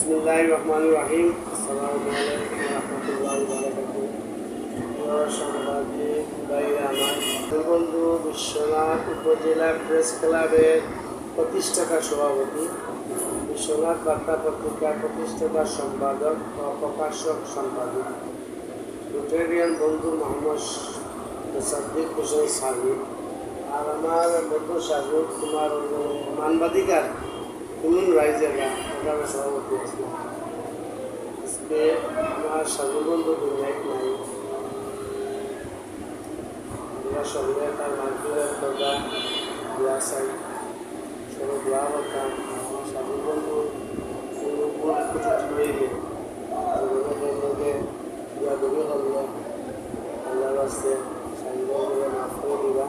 বিসমিল্লাহির রহমানির রহিম। আসসালামু আলাইকুম ওয়া রাহমাতুল্লাহি ওয়া বারাকাতুহু। সাংবাদিক ভাইরা আমার, বন্ধু বিশ্বনাথ উপজেলা প্রেস ক্লাবের প্রতিষ্ঠাতা সভাপতি, বিশ্বনাথ বার্তা পত্রিকার প্রতিষ্ঠাতা সম্পাদক ও প্রকাশক সম্পাদক, রোটেরিয়ান বন্ধু মোহাম্মদ মোসাদ্দিক হোসেন সামি, আর আমার বন্ধু সাজুদ কুমার মানবাধিকার কুলুন রাইজেরা ওখানে সভাপতি আসলাম। আজকে আমার সাজু বন্ধু দুনিয়ায় নাই, আমরা সঙ্গে তার মাঝের কথা দোয়া চাই, সবাই দোয়া করতাম। আমার সাজু বন্ধু হয়ে গেল দূরে হলো আল্লাহর আসতে সাইনগুলো মাফ করে দিবা।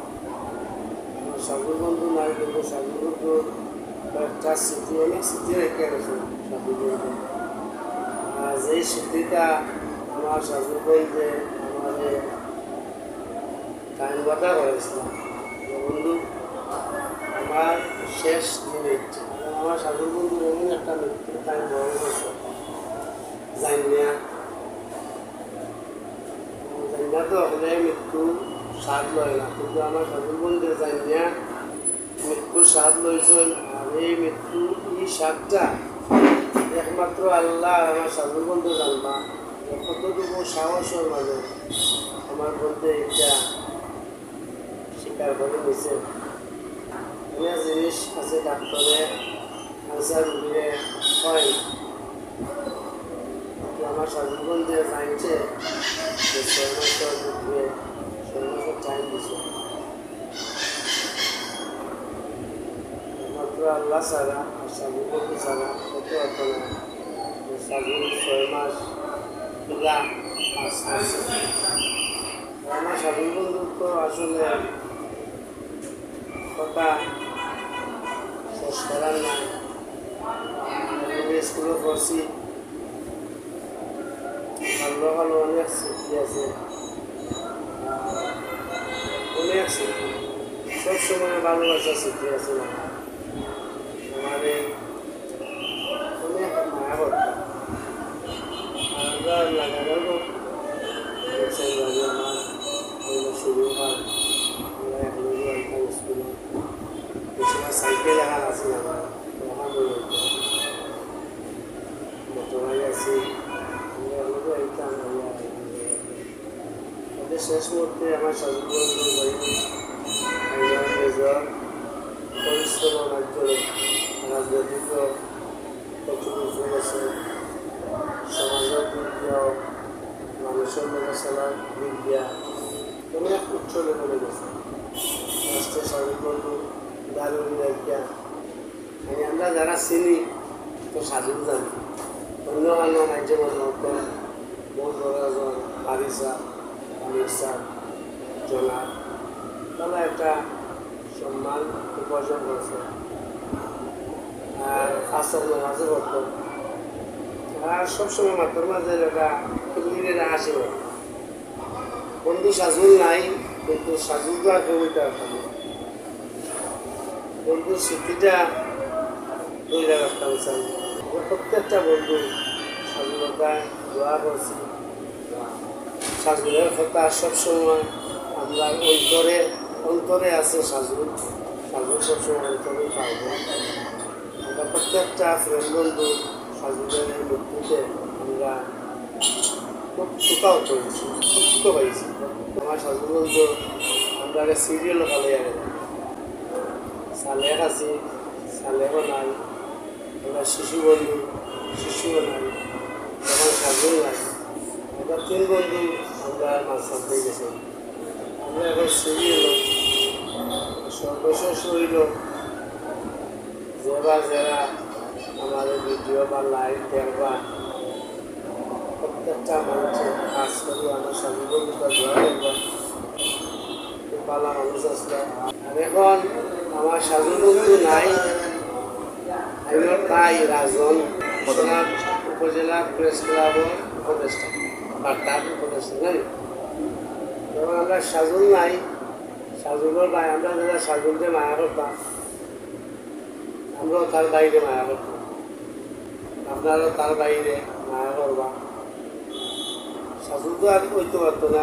আমার সাজু বন্ধু নাই, কিন্তু সাজু বন্ধু একটা স্মৃতি, অনেক স্মৃতি রেখে গেছে সাজু বন্ধু। আর যেই স্মৃতিটা আমার সাজু বন্ধু আমাদের টাইম বাধা করেছিল, বন্ধু আমার শেষ মিনিট, আমার সাজু বন্ধু এমন একটা মৃত্যুর টাইম বড় গেছে জানিয়া তো হলে মৃত্যু স্বাদ লয় না, কিন্তু আমার সাজু বন্ধু জানিয়া মৃত্যুর স্বাদ লইছেন। আর এই মৃত্যু এই স্বাদটা একমাত্র আল্লাহ আমার সাজু বন্ধু জানবা কতটুকু সাহসের মাঝে আমার বলতে এটা স্বীকার করে নিছে। অনেক জিনিস আছে ডাক্তারে ক্যান্সার রুগীরে হয় না, আমার সাজু বন্ধু জানছে যে 6 বছর রুগীরে 6 বছর টাইম দিছে। মাত্র আল্লাহ ছাড়া আর সাজু বন্ধু ছাড়া কত আপনার সাজু 6 মাস পুরা আসছে। আমার সাজু বন্ধু তো আসলে কথা শেষ করার নাই। স্কুলে পড়ছি, ভালো ভালো অনেক স্মৃতি আছে, অনেক স্মৃতি, সবসময় ভালোবাসার স্মৃতি আছে না আমাদের, অনেক মায়া করতাম। আমরা লাগানো ব্যবসায়ী বাড়ি আমার শুরু হয়, আমরা একলগে আইতাম স্কুলে, সময় সাইকেল এখন আছে আমার মোটরগাড়ি আছে, আমরা একলগে আইতাম। ওদের শেষ মুহূর্তে আমার সাজু বন্ধু নিজের পরিশ্রম মাধ্যমে রাজনৈতিক প্রচুর গেছে, সমাজের দিক দিয়েও মানুষের লোকের চলার দিক দিয়া অনেক উচ্চ লেভেলে গেছে। রাষ্ট্রের সাজু বন্ধু দারুণ দেখা আমরা যারা চিনি তো সাজু জানি, অন্য অন্য রাজ্যের মধ্যে বহুত বড় একজন হারিসা আমিরসা জনা তারা একটা সম্মান উপার্জন করছে। আর আসল মাঝে করত, আর সবসময় মাত্র মাঝে একটা খুলিরা আসে। বন্ধু সাজুল নাই, কিন্তু সাজুল আর কবিতা বন্ধুর স্মৃতিটা ধরে রাখতাম চাই। প্রত্যেকটা বন্ধু সাজুলতায় দোয়া করছি, সাজুলের কথা সবসময় আমরা অন্তরে আছে। সাজুল সবসময় অন্তরে পাবো। আমরা প্রত্যেকটা ফ্রেন্ড বন্ধু সাজুলের এই মৃত্যুতে আমরা খুব সুখাও করেছি, দুঃখ পাইছি। আমার সাজু বন্ধু আমরা সিরিয়াল ভালো লাগে, সালেহ আছি, সালেহও নাই, আমরা শিশু বন্ধু শিশুও নাই, তখন সাজুও নাই। আমরা 3 বন্ধু আমরা মাঝখান হয়ে গেছি। আমরা এখন সিরিয়াল সর্বশেষ হইল যারা আমাদের ভিডিও বা লাইভ দেখবা, প্রত্যেকটা মানুষের কাজ করি আমার সাজু বন্ধুটা দোয়া করবা, খুব ভালো মানুষ আসলে। আর এখন আমার সাজু বন্ধু নাই, আমি তাই রাজন বিশ্বনাথ উপজেলা প্রেস ক্লাবের উপদেষ্টা, বার্তার উপদেষ্টা নাই। তখন আমরা সাজুল নাই, সাজুলের ভাই আমরা যারা সাজুলকে মায়া করতাম, আমরাও তার বাইরে মায়া করতাম। আপনারও তার বাইরে মায়া করবা। শাশুড় তো আর হইতে পারতো না,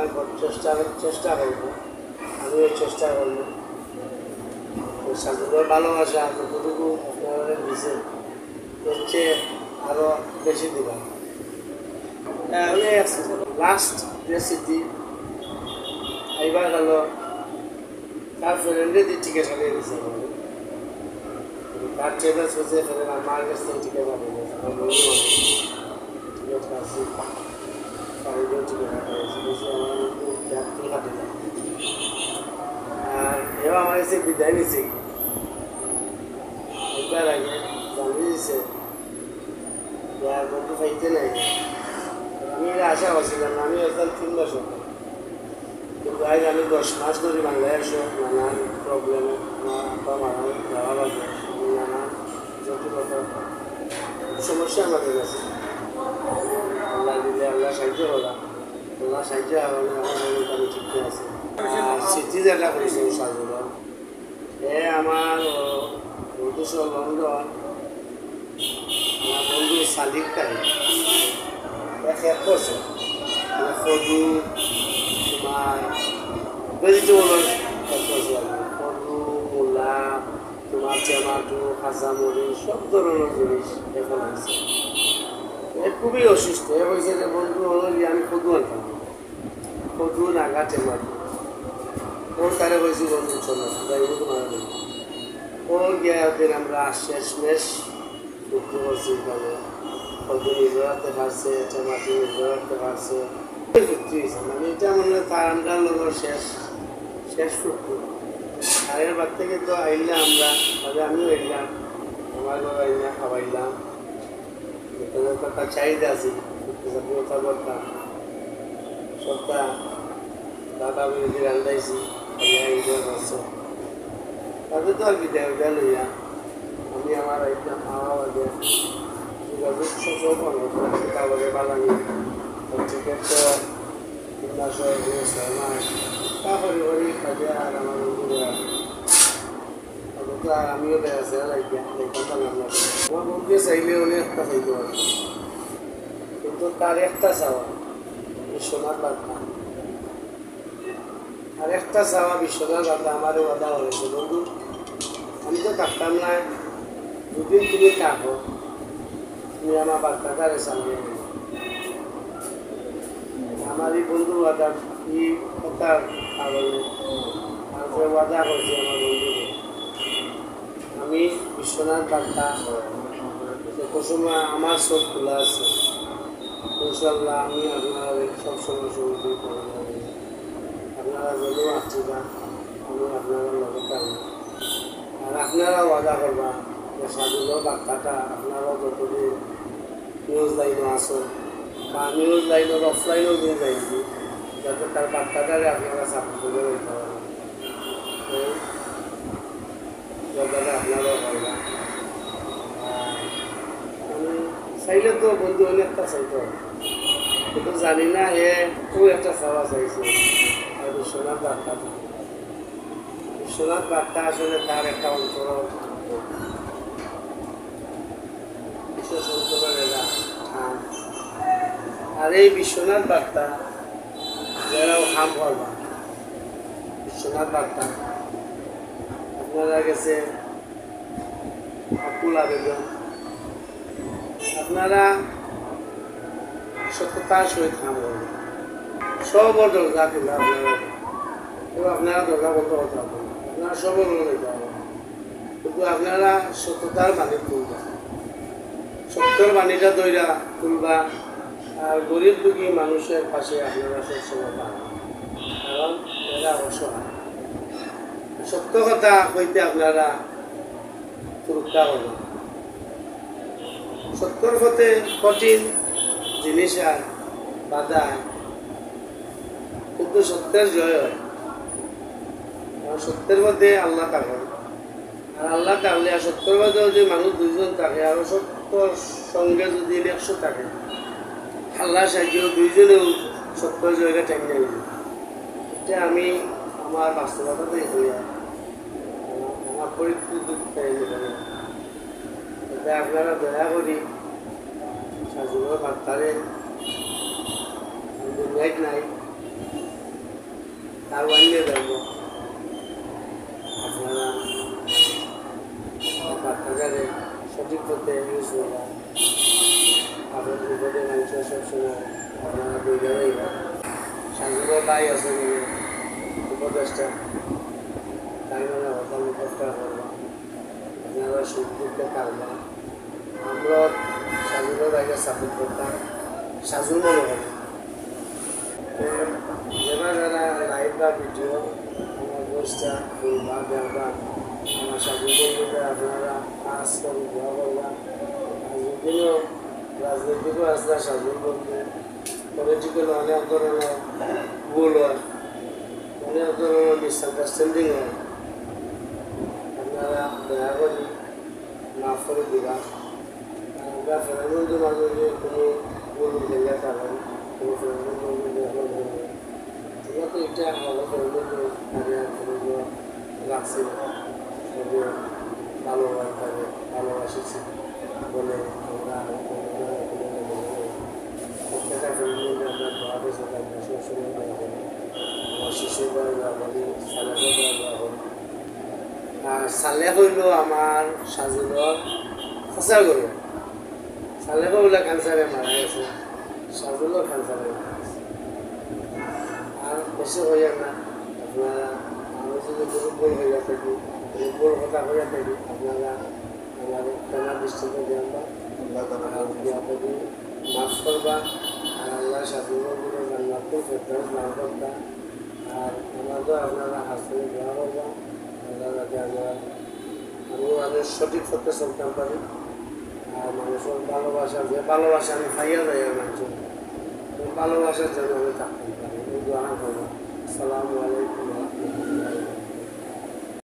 চেষ্টা করবো, আমি ওই চেষ্টা করবো। শাশুড়ের ভালোবাসা যতটুকু আপনারা দিছে হচ্ছে আরও বেশি দিবা। তাহলে লাস্ট রেসিপি এইবার হলো তার ফ্রেন্ডে দিয়ে টিকিট হারিয়ে দিয়েছে, তার ট্রেনার সোচে ফেলেন আমার কাছ থেকে টিকিট হারিয়ে দিয়েছে, আমার বন্ধু টিকিট কাটছি, তারিখেও টিকিট হারিয়েছে, বেশি আমার ব্যাপ্তি হাঁটে যায়। আর এবার আমার কাছে বিদায় নিছে একবার আগে জানিয়ে দিয়েছে আর বন্ধু পাইতে নাই। আমি আশা করছিলাম না, আমি একদম 3 মাস হতো, কিন্তু আজ আমি 10 মাস ধরে বাংলাদেশে নানান প্রবলেমে আমার আব্বা মারা যাওয়া লাগে, নানান জটিলতা সমস্যা আমাদের কাছে। আল্লাহ দিলে আল্লাহ সাহায্য করা, আল্লাহ সাহায্য হবে আমি ঠিকঠাক আছে। আর স্মৃতি যেটা করেছে সাজুল আমার উদ্দেশ্য লন্ডন, আমার বন্ধু সাদিক তারিখ এক করছে সদু তোমার ভেজিটেবলের সদু মূলা তোমার টমেটো কাঁচামরিচ সব ধরনের জিনিস এখন আছে। খুবই অসুস্থ এ হয়েছে যে বন্ধু হলো আমি সদু আনতাম, সদু নাগা টমেটো ওর তারে হয়েছি বন্ধু চলো যাইব তোমার ও গিয়ে ওদের আমরা শেষমেশ দুঃখ করছি মানে সদু নিজে রাখতে পারছে, টমেটো নিজে রাখতে পারছে, ফুর্তি হয়েছে। মানে এটা মনে হয় তার আমরা লোকের শেষ ফুর্তি। আর এর বাদ থেকে তো আইলাম আমরা, তবে আমিও এলাম, আমার ঘরে আইলাম খাওয়াইলাম, একটা চাহিদা আছে কথা বলতাম সবটা দাদা বিরোধী রান্ধাইছি করছে, তাদের তো আর বিদায় লইয়া আমি আমার আইলাম আওয়াজে যোগাযোগ সব তারপরে বাগানি টিকিট তো 3 মাস 6 মাস তারপরে ওই কাজে আর আমার বন্ধুরা তো আর আমিও বেড়াচ্ছে দেখতাম না। আমার বন্ধুকে চাইলে অনেক একটা চাইতে পারত, কিন্তু তার একটা চাওয়া বিশ্বনাথ বার্তা, আর একটা চাওয়া বিশ্বনাথ বার্তা আমারও বাধা হয়েছে বন্ধু আমি তো থাকতাম না, দুদিন তুমি থাকো, তুমি আমার বার্তাটারে চালিয়ে নেবে। আমার এই বন্ধু বাদা ই কথার কারণে আর যে ওয়াদা করছি আমার বন্ধুকে আমি বিশ্বনাথ বার্তা সময় আমার সব খোলা আছে, ইনশাল্লাহ আমি আপনারা সবসময় সহযোগী করে যাবেন। আপনারা যদি আসছিলেন আমি আপনারা লগে থাকবো, আর আপনারা ওয়াদা করবা যে সাধুল বার্তাটা আপনারাও যতদিন নিউজ লাইনও আসো বা নিউজ লাইনের অফলাইনেও দিয়ে যাইছি যাতে তার বার্তাটারে আপনারা সাপোর্ট করে দিতে পারেন, যাতে আপনারাও করবা। আমি চাইলে তো বন্ধু অনেকটা চাইতে হবে, কিন্তু জানি না হে খুব একটা চাওয়া চাইছে। আর বিশ্বনাথ বার্তা আসলে তার একটা অন্তর বিশেষ অন্তরের এরা। আর এই বিশ্বনাথ বার্তা যারাও হাম করবা বিশ্বনাথ বার্তা আপনারা গেছে আকুল আবেদন, আপনারা সত্যতার সহিত কাম করবেন, সবর দরজা খোলা আপনারা, এবং আপনারা দরজা বন্ধ করতে পারবেন, আপনারা সবর লইতে পারবেন, কিন্তু আপনারা সত্যতার বাণী তুলবেন, সত্যর বাণীটা দইরা তুলবা। আর গরিব দুঃখী মানুষের পাশে আপনারা সবসময় পাবেন, কারণ এরা অসহায়। সত্য কথা হইতে আপনারা সুরক্ষা করবেন। সত্যর পথে কঠিন জিনিস আর বাধা, কিন্তু সত্যের জয় হয়। কারণ সত্যের মধ্যে আল্লাহ থাকেন, আর আল্লাহ থাকলে আর সত্যের মধ্যে যদি মানুষ 2 জন থাকে আর সত্যর সঙ্গে যদি 100 থাকে, আল্লাহ সাহায্য 2 জনেও সত্যের জয়টা টেনে নিবে। এটা আমি আমার বাস্তবতাতেই হইয়া আমার পরিস্থিতি এটা আপনারা দয়া করি আমরা বার্তারে নেট নাই তার বানিয়ে দেব আপনারা বার্তাটারে সঠিক পথে ইউজ করবা আপনার বিপদে মানুষের সবসময় আপনারা বইলে রইবা সাংগুলো ভাই আছে উপদেশটা তাই মানে হতাম উপকার করবা আপনারা সুখ দুঃখে কারবা আমরা সাজুর আগে সাপোর্ট করতাম সাজুর মনে হবে যারা যারা লাইভ বা ভিডিও আমার বইটা করবা দেখবা আমার সাজুর বন্ধুদের আপনারা কাজ করে দোয়া করবা আর যদিও রাজনৈতিকও আসলে সাজুর বন্ধু পলিটিক্যাল অনেক ধরনের ভুল হয় অনেক ধরনের মিসআন্ডারস্ট্যান্ডিং হয় আপনারা দয়া করি মাফ করে দিবা আমরা ফ্রেন্ডের মাঝে কোনো ভুল ভেঙে থাকেন কোনো ফ্রেন্ডের মধ্যে এখন তোমরা তো এটা ভালো ফ্রেন্ডের রাখছি ভালোবাসা থাকে ভালোবাসেছি বলে আমরা প্রত্যেকটা ফ্রেন্ডের মধ্যে আমরা দোয়া পেয়েছি থাকবে সবসময় আমার শিশুর দরকার বলি সালেকের দরকার বলি আর সালে হইল আমার সাজুলর খসা গরু সালেকও বলে ক্যান্সারে মারা গেছে সাজুলও ক্যান্সারে মারা গেছে আর বেশি হইয়া না আপনারা আমি যদি দুর্বল হইয়া থাকি দুর্বল কথা হইয়া থাকি আপনারা আমার কেনা দৃষ্টিতে দেবা দিয়া থাকি মাফ করবা আর আল্লাহ সাজুলগুলো জান্নাতুল ফেরদাউস দান করবা আর আমাদের আপনারা হাসপাতালে দেওয়া করবা আল্লাহ যাতে আমি সঠিক পথে চলতে পারি আর মানুষের ভালোবাসা যে ভালোবাসা আমি খাইয়া যাই মানুষের ভালোবাসার জন্য আমি থাকতে পারি এই দোয়া করবো আসসালামু আলাইকুম।